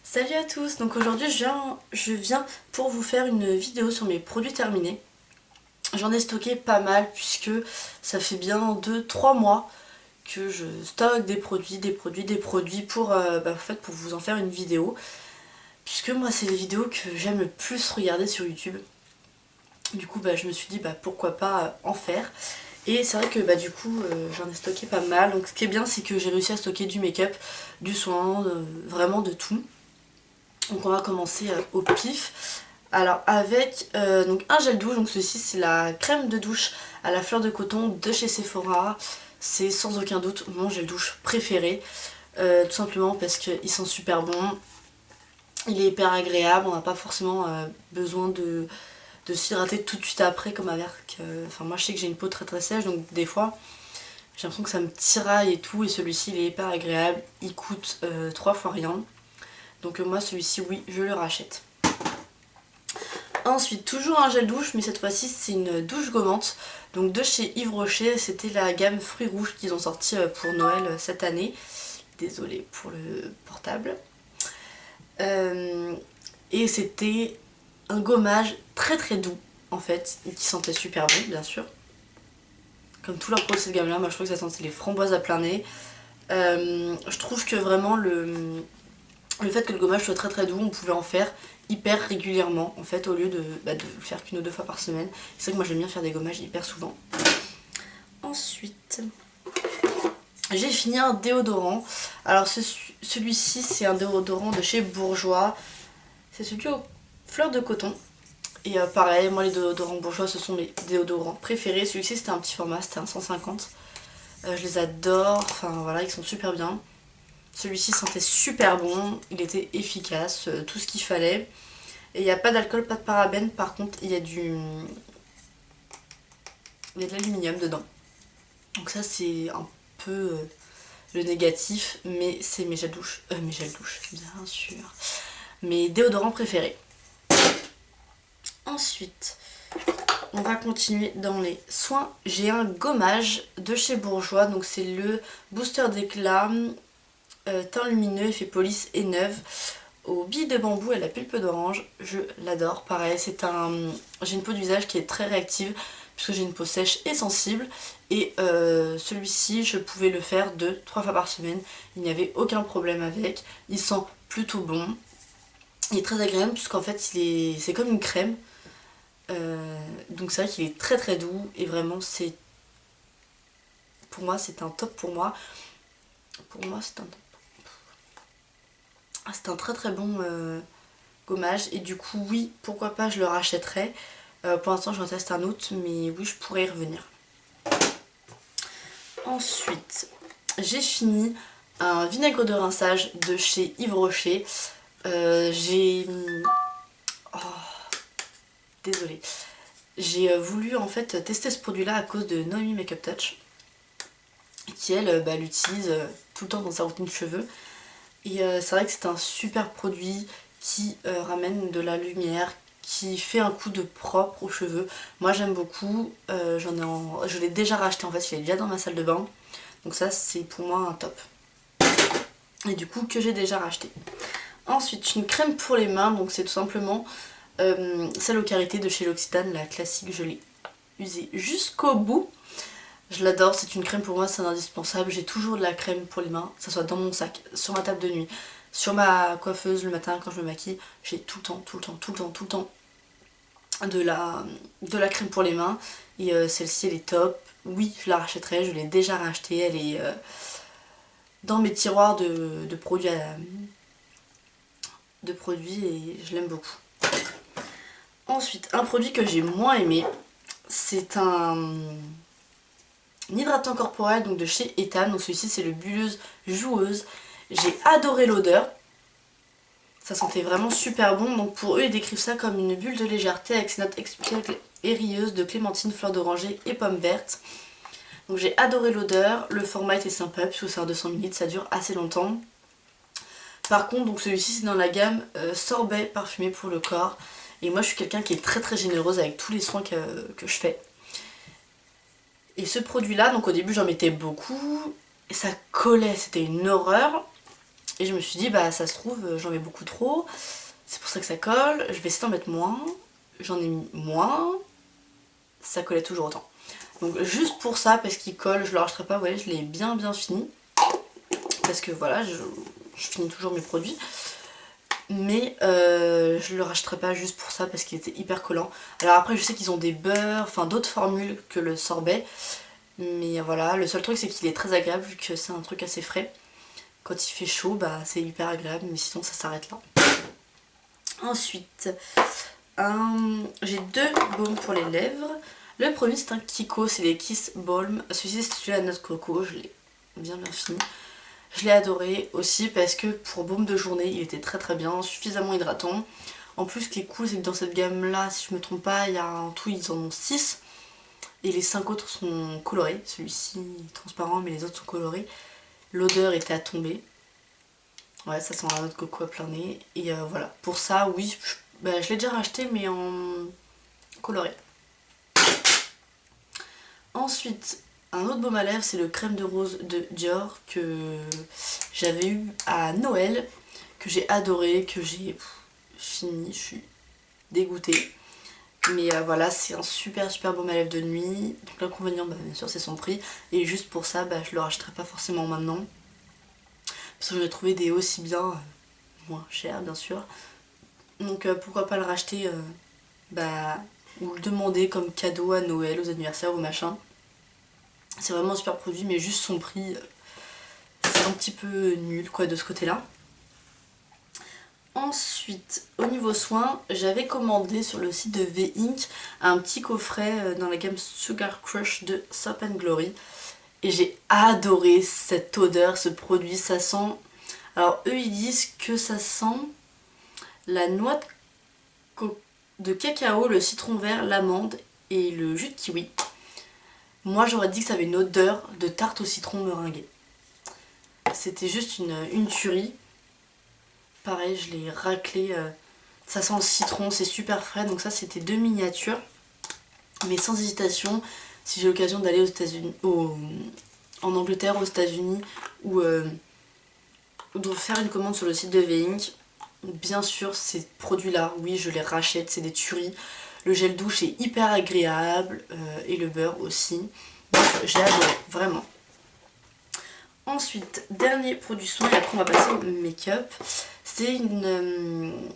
Salut à tous, donc aujourd'hui je viens pour vous faire une vidéo sur mes produits terminés. J'en ai stocké pas mal puisque ça fait bien 2-3 mois que je stocke des produits pour, en fait, pour vous en faire une vidéo. Puisque moi c'est les vidéos que j'aime le plus regarder sur YouTube. Du coup je me suis dit pourquoi pas en faire. Et c'est vrai que du coup j'en ai stocké pas mal. Donc ce qui est bien c'est que j'ai réussi à stocker du make-up, du soin, vraiment de tout. Donc on va commencer au pif. Alors avec donc un gel douche, donc ceci c'est la crème de douche à la fleur de coton de chez Sephora. C'est sans aucun doute mon gel douche préféré. Tout simplement parce qu'il sent super bon. Il est hyper agréable, on n'a pas forcément besoin de s'hydrater tout de suite après comme avec... Enfin moi je sais que j'ai une peau très très sèche, donc des fois j'ai l'impression que ça me tiraille et tout. Et celui-ci il est hyper agréable, il coûte 3 fois rien. Donc moi celui-ci oui je le rachète. Ensuite toujours un gel douche, mais cette fois-ci c'est une douche gommante. Donc de chez Yves Rocher, c'était la gamme fruits rouges qu'ils ont sorti pour Noël cette année. Désolée pour le portable. Et c'était un gommage très très doux en fait, et qui sentait super bon bien sûr. Comme tous leurs produits de cette gamme là, moi je trouve que ça sentait les framboises à plein nez. Je trouve que vraiment le fait que le gommage soit très très doux, on pouvait en faire hyper régulièrement en fait, au lieu de le faire qu'une ou deux fois par semaine. C'est vrai que moi j'aime bien faire des gommages hyper souvent. Ensuite, j'ai fini un déodorant. Alors celui-ci c'est un déodorant de chez Bourjois. C'est celui aux fleurs de coton. Et pareil, moi les déodorants Bourjois ce sont mes déodorants préférés. Celui-ci c'était un petit format, c'était un 150. Je les adore, enfin voilà, ils sont super bien. Celui-ci sentait super bon, il était efficace, tout ce qu'il fallait. Et il n'y a pas d'alcool, pas de parabènes, par contre il y a de l'aluminium dedans. Donc ça c'est un peu le négatif, mais c'est mes gels douche, bien sûr. Mes déodorants préférés. Ensuite, on va continuer dans les soins. J'ai un gommage de chez Bourjois, donc c'est le booster d'éclat, teint lumineux, effet police et neuve, aux billes de bambou et à la pulpe d'orange. Je l'adore. Pareil, j'ai une peau du visage qui est très réactive puisque j'ai une peau sèche et sensible. Et celui-ci, je pouvais le faire 2-3 fois par semaine. Il n'y avait aucun problème avec. Il sent plutôt bon. Il est très agréable puisqu'en fait, c'est comme une crème. Donc c'est vrai qu'il est très très doux et vraiment pour moi c'est un top pour moi. Pour moi c'est un top. C'est un très très bon gommage et du coup oui pourquoi pas je le rachèterai. Pour l'instant j'en teste un autre mais oui je pourrais y revenir. Ensuite j'ai fini un vinaigre de rinçage de chez Yves Rocher. J'ai... Oh, désolée. J'ai voulu en fait tester ce produit là à cause de Noémie Makeup Touch qui elle l'utilise tout le temps dans sa routine de cheveux. Et c'est vrai que c'est un super produit qui ramène de la lumière, qui fait un coup de propre aux cheveux. Moi j'aime beaucoup, je l'ai déjà racheté en fait, il est déjà dans ma salle de bain. Donc ça c'est pour moi un top. Et du coup que j'ai déjà racheté. Ensuite une crème pour les mains, donc c'est tout simplement celle au karité de chez L'Occitane, la classique, je l'ai usée jusqu'au bout. Je l'adore, c'est une crème pour moi, c'est un indispensable. J'ai toujours de la crème pour les mains, que ce soit dans mon sac, sur ma table de nuit, sur ma coiffeuse le matin quand je me maquille. J'ai tout le temps de la crème pour les mains. Et celle-ci elle est top. Oui, je la rachèterai, je l'ai déjà rachetée. Elle est dans mes tiroirs de produits et je l'aime beaucoup. Ensuite, un produit que j'ai moins aimé, c'est un hydratant corporel donc de chez Etan. Donc celui-ci c'est le bulleuse joueuse. J'ai adoré l'odeur. Ça sentait vraiment super bon. Donc pour eux ils décrivent ça comme une bulle de légèreté avec ses notes expiantes et rieuses de clémentine, fleur d'oranger et pomme verte. Donc j'ai adoré l'odeur. Le format était sympa puisque c'est un 200 ml, ça dure assez longtemps. Par contre donc celui-ci c'est dans la gamme sorbet parfumé pour le corps. Et moi je suis quelqu'un qui est très très généreuse avec tous les soins que je fais. Et ce produit là, donc au début j'en mettais beaucoup, et ça collait, c'était une horreur. Et je me suis dit bah ça se trouve j'en mets beaucoup trop, c'est pour ça que ça colle, je vais essayer d'en mettre moins. J'en ai mis moins, ça collait toujours autant. Donc juste pour ça, parce qu'il colle, je le rachèterai pas, vous voyez, je l'ai bien fini. Parce que voilà, je finis toujours mes produits. Mais je le rachèterai pas juste pour ça parce qu'il était hyper collant. Alors après je sais qu'ils ont des beurres, enfin d'autres formules que le sorbet. Mais voilà, le seul truc c'est qu'il est très agréable vu que c'est un truc assez frais. Quand il fait chaud, bah c'est hyper agréable, mais sinon ça s'arrête là. Ensuite, j'ai 2 baumes pour les lèvres. Le premier c'est un Kiko, c'est les Kiss Balm. Celui-ci c'est celui à noix de coco, je l'ai bien fini. Je l'ai adoré aussi parce que pour baume de journée il était très bien, suffisamment hydratant. En plus ce qui est cool c'est que dans cette gamme là, si je me trompe pas, il y a un tout, ils en ont 6. Et les 5 autres sont colorés. Celui-ci est transparent mais les autres sont colorés. L'odeur était à tomber. Ouais, ça sent la noix de coco à plein nez. Et voilà, pour ça oui, je l'ai déjà racheté mais en coloré. Ensuite, un autre baume à lèvres, c'est le crème de rose de Dior que j'avais eu à Noël, que j'ai adoré, que j'ai fini, je suis dégoûtée. Mais voilà, c'est un super baume à lèvres de nuit. Donc l'inconvénient, bien sûr, c'est son prix. Et juste pour ça, je le rachèterai pas forcément maintenant. Parce que j'en ai trouvé des aussi bien, moins chers bien sûr. Donc pourquoi pas le racheter, ou le demander comme cadeau à Noël, aux anniversaires ou machin. C'est vraiment un super produit, mais juste son prix, c'est un petit peu nul quoi de ce côté-là. Ensuite, au niveau soins, j'avais commandé sur le site de V-Ink un petit coffret dans la gamme Sugar Crush de Soap & Glory. Et j'ai adoré cette odeur, ce produit, ça sent... Alors eux ils disent que ça sent la noix de cacao, le citron vert, l'amande et le jus de kiwi. Moi j'aurais dit que ça avait une odeur de tarte au citron meringuée. C'était juste une tuerie. Pareil, je l'ai raclé. Ça sent le citron, c'est super frais. Donc ça c'était 2 miniatures. Mais sans hésitation, si j'ai l'occasion d'aller aux États-Unis, en Angleterre, aux États-Unis, ou de faire une commande sur le site de V-Ink, bien sûr ces produits-là, oui je les rachète, c'est des tueries. Le gel douche est hyper agréable et le beurre aussi. Donc j'ai adoré, vraiment. Ensuite, dernier produit soin et après on va passer au make-up. C'est une...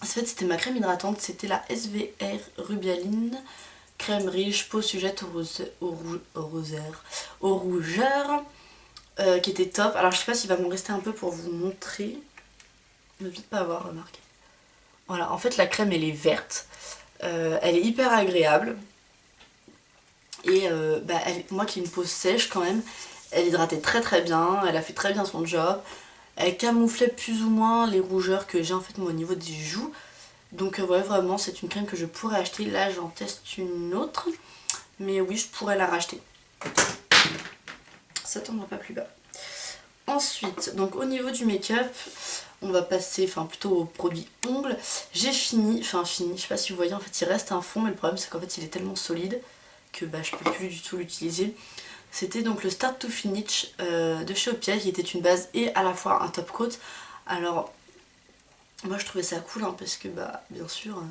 En fait c'était ma crème hydratante, c'était la SVR Rubialine. Crème riche, peau sujette au rougeur, qui était top. Alors je sais pas s'il va m'en rester un peu pour vous montrer. Ne vite pas avoir remarqué. Voilà, en fait la crème elle est verte. Elle est hyper agréable. Et moi qui ai une peau sèche quand même, elle hydratait très bien, elle a fait très bien son job. Elle camouflait plus ou moins les rougeurs que j'ai en fait moi au niveau des joues. Donc ouais vraiment c'est une crème que je pourrais acheter. Là j'en teste une autre. Mais oui je pourrais la racheter. Ça tombera pas plus bas. Ensuite, donc au niveau du make-up, on va passer plutôt au produit ongles. J'ai fini, je sais pas si vous voyez, en fait il reste un fond mais le problème c'est qu'en fait il est tellement solide que je peux plus du tout l'utiliser. C'était donc le Start to Finish de chez Opia qui était une base et à la fois un top coat. Alors moi je trouvais ça cool parce que bien sûr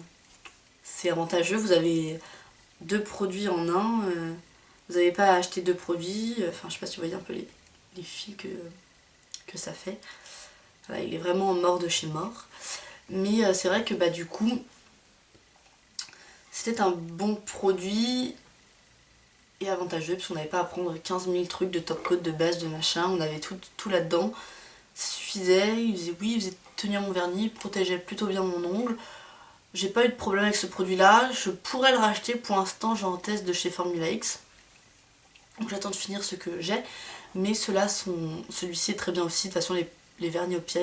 c'est avantageux, vous avez 2 produits en un, vous n'avez pas à acheter 2 produits, je sais pas si vous voyez un peu les fils que ça fait. Voilà, il est vraiment mort de chez mort. Mais c'est vrai que du coup, c'était un bon produit et avantageux parce qu'on n'avait pas à prendre 15 000 trucs de top coat, de base, de machin. On avait tout là-dedans. Ça suffisait, il faisait tenir mon vernis, il protégeait plutôt bien mon ongle. J'ai pas eu de problème avec ce produit-là. Je pourrais le racheter. Pour l'instant, j'ai en test de chez Formula X. Donc j'attends de finir ce que j'ai. Mais celui-ci est très bien aussi. De toute façon, les vernis Opia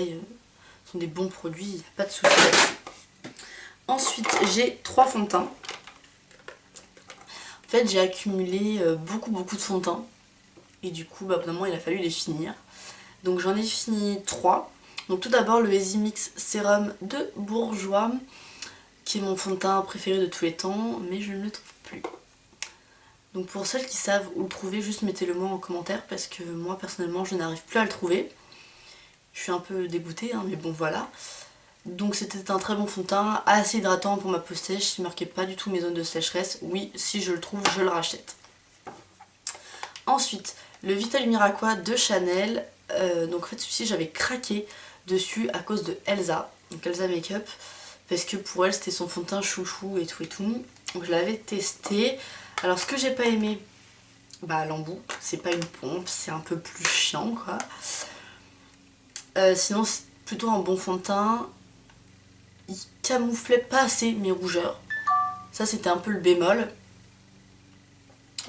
sont des bons produits, il n'y a pas de souci là-dessus. Ensuite, j'ai 3 fonds de teint. En fait, j'ai accumulé beaucoup de fonds de teint. Et du coup, évidemment, il a fallu les finir. Donc j'en ai fini 3. Donc tout d'abord, le Easy Mix Sérum de Bourjois, qui est mon fond de teint préféré de tous les temps, mais je ne le trouve plus. Donc pour celles qui savent où le trouver, juste mettez-le moi en commentaire, parce que moi, personnellement, je n'arrive plus à le trouver. Je suis un peu dégoûtée, hein, mais bon voilà. Donc c'était un très bon fond de teint, assez hydratant pour ma peau sèche, il marquait pas du tout mes zones de sécheresse. Oui, si je le trouve, je le rachète. Ensuite, le Vital Miracle de Chanel. Donc en fait celui-ci j'avais craqué dessus à cause de Elsa, donc Elsa Makeup, parce que pour elle c'était son fond de teint chouchou et tout et tout. Donc je l'avais testé. Alors ce que j'ai pas aimé, bah l'embout, c'est pas une pompe, c'est un peu plus chiant quoi. Sinon c'est plutôt un bon fond de teint. Il camouflait pas assez mes rougeurs. Ça c'était un peu le bémol.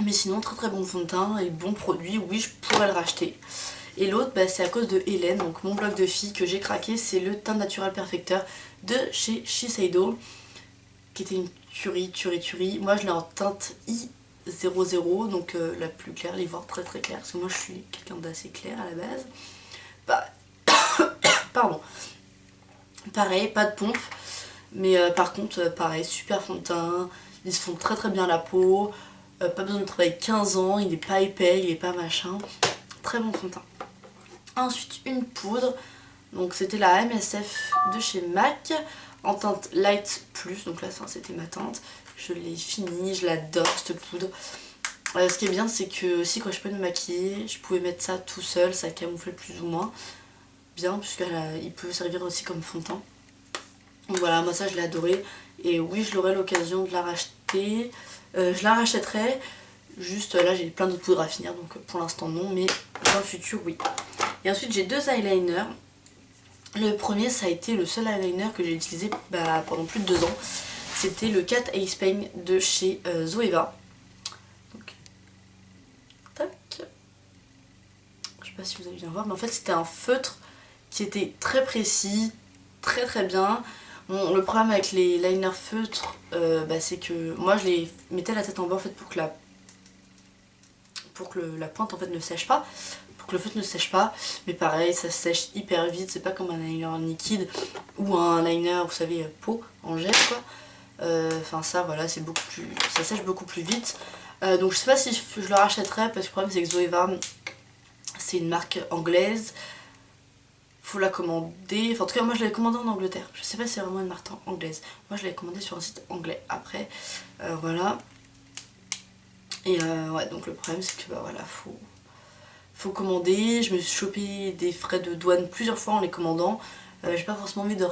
Mais sinon très très bon fond de teint et bon produit, oui je pourrais le racheter. Et l'autre bah, c'est à cause de Hélène, donc mon bloc de filles que j'ai craqué, c'est le teint naturel perfecteur de chez Shiseido, qui était une tuerie. Moi je l'ai en teinte I00, donc la plus claire, l'ivoire très très clair, parce que moi je suis quelqu'un d'assez clair à la base. Bah, pardon. Pareil, pas de pompe, mais par contre pareil, super fond de teint, ils se font très très bien la peau, pas besoin de travailler 15 ans, il est pas épais, il est pas machin, très bon fond de teint. Ensuite une poudre, donc c'était la MSF de chez MAC en teinte Light Plus, donc là c'était ma teinte, je l'ai finie, je l'adore cette poudre. Ce qui est bien c'est que aussi quand je peux me maquiller, je pouvais mettre ça tout seul, ça camouflait plus ou moins bien, puisqu'il peut servir aussi comme fond de teint. Donc voilà, moi ça je l'ai adoré, et oui je l'aurai l'occasion de la racheter, je la rachèterai, juste là j'ai plein d'autres poudres à finir, donc pour l'instant non, mais dans le futur oui. Et ensuite j'ai deux eyeliners. Le premier ça a été le seul eyeliner que j'ai utilisé pendant plus de 2 ans. C'était le Cat Ace Pain de chez Zoeva. Donc, tac. Je sais pas si vous allez bien voir, mais en fait c'était un feutre qui était très précis, très très bien. Bon, le problème avec les liners feutres, c'est que moi je les mettais la tête en bas en fait pour que la pointe en fait ne sèche pas, pour que le feutre ne sèche pas, mais pareil ça sèche hyper vite, c'est pas comme un liner liquide ou un liner vous savez peau en gel quoi. Enfin ça voilà, c'est beaucoup plus, ça sèche beaucoup plus vite. Donc je sais pas si je le rachèterai, parce que le problème c'est que Zoeva c'est une marque anglaise, faut la commander, enfin en tout cas moi je l'avais commandé en Angleterre, je sais pas si c'est vraiment une marque anglaise, moi je l'avais commandé sur un site anglais après, voilà. Et ouais, donc le problème c'est que voilà, faut commander. Je me suis chopé des frais de douane plusieurs fois en les commandant. J'ai pas forcément envie de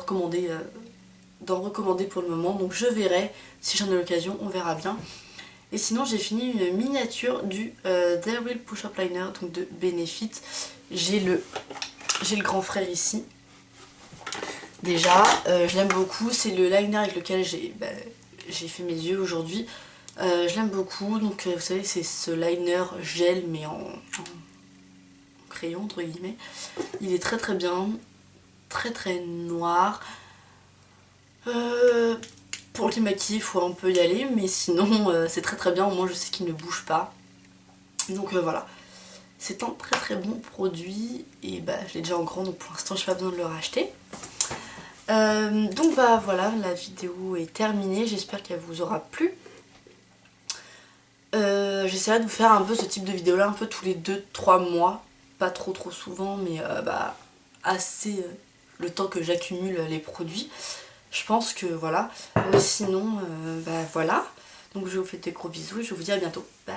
d'en recommander pour le moment, donc je verrai si j'en ai l'occasion, on verra bien. Et sinon j'ai fini une miniature du There Will Push Up Liner, donc de Benefit. J'ai le grand frère ici. Déjà, je l'aime beaucoup, c'est le liner avec lequel j'ai fait mes yeux aujourd'hui. Je l'aime beaucoup, donc vous savez c'est ce liner gel mais en crayon entre guillemets. Il est très très bien, très très noir. Pour les maquiller il faut un peu y aller, mais sinon c'est très très bien, au moins je sais qu'il ne bouge pas. Donc voilà, c'est un très très bon produit, et je l'ai déjà en grand donc pour l'instant j'ai pas besoin de le racheter. Donc voilà, la vidéo est terminée, j'espère qu'elle vous aura plu. J'essaierai de vous faire un peu ce type de vidéo là un peu tous les 2-3 mois, pas trop souvent, mais assez le temps que j'accumule les produits, je pense que voilà. Mais sinon voilà, donc je vous fais des gros bisous et je vous dis à bientôt, bye.